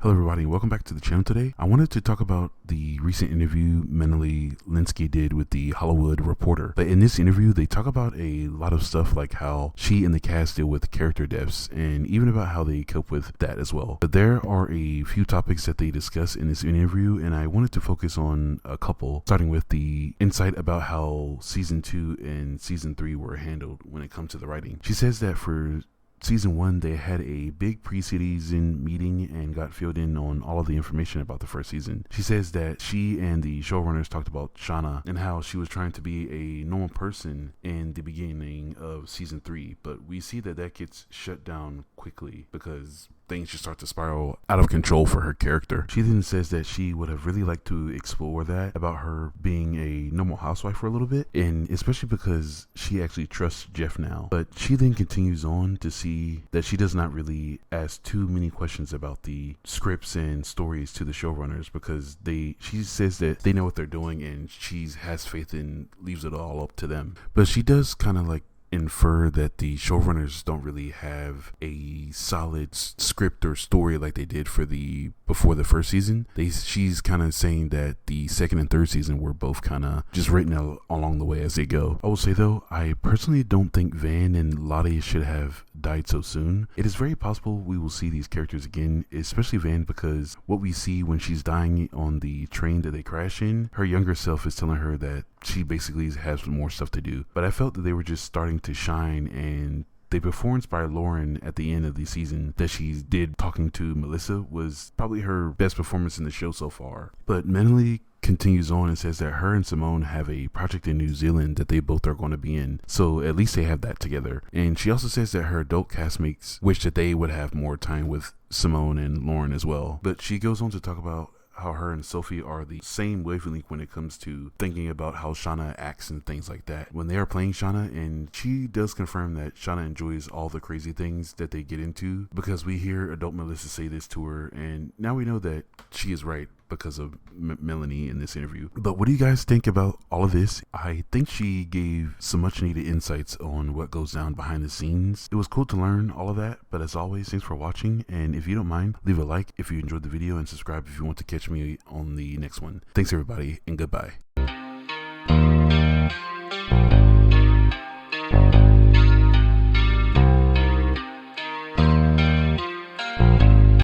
Hello everybody, welcome back to the channel today. I wanted to talk about the recent interview Melanie Lynskey did with the Hollywood Reporter. But in this interview, they talk about a lot of stuff like how she and the cast deal with character deaths and even about how they cope with that as well. But there are a few topics that they discuss in this interview, and I wanted to focus on a couple, starting with the insight about how season 2 and season 3 were handled when it comes to the writing. She says that for Season 1, they had a big pre-season meeting and got filled in on all of the information about the first season. She says that she and the showrunners talked about Shauna and how she was trying to be a normal person in the beginning of season 3, but we see that gets shut down quickly because things just start to spiral out of control for her character. She then says that she would have really liked to explore that about her being a normal housewife for a little bit, and especially because she actually trusts Jeff now. But she then continues on to see that she does not really ask too many questions about the scripts and stories to the showrunners because she says that they know what they're doing and she has faith and leaves it all up to them. But she does kind of infer that the showrunners don't really have a solid script or story like they did before the first season. She's kind of saying that the second and third season were both kind of just written along the way as they go. I will say though, I personally don't think Van and Lottie should have died so soon. It is very possible we will see these characters again, especially Van, because what we see when she's dying on the train that they crash in, her younger self is telling her that she basically has more stuff to do. But I felt that they were just starting to shine, and the performance by Lauren at the end of the season that she did talking to Melissa was probably her best performance in the show so far. But Melanie continues on and says that her and Simone have a project in New Zealand that they both are going to be in, so at least they have that together. And she also says that her adult castmates wish that they would have more time with Simone and Lauren as well. But she goes on to talk about how her and Sophie are the same wavelength when it comes to thinking about how Shauna acts and things like that when they are playing Shauna, and she does confirm that Shauna enjoys all the crazy things that they get into because we hear adult Melissa say this to her, and now we know that she is right because of Melanie in this interview. But what do you guys think about all of this? I think she gave some much needed insights on what goes down behind the scenes. It was cool to learn all of that, but as always, thanks for watching, and if you don't mind, leave a like if you enjoyed the video and subscribe if you want to catch me on the next one. Thanks everybody, and goodbye.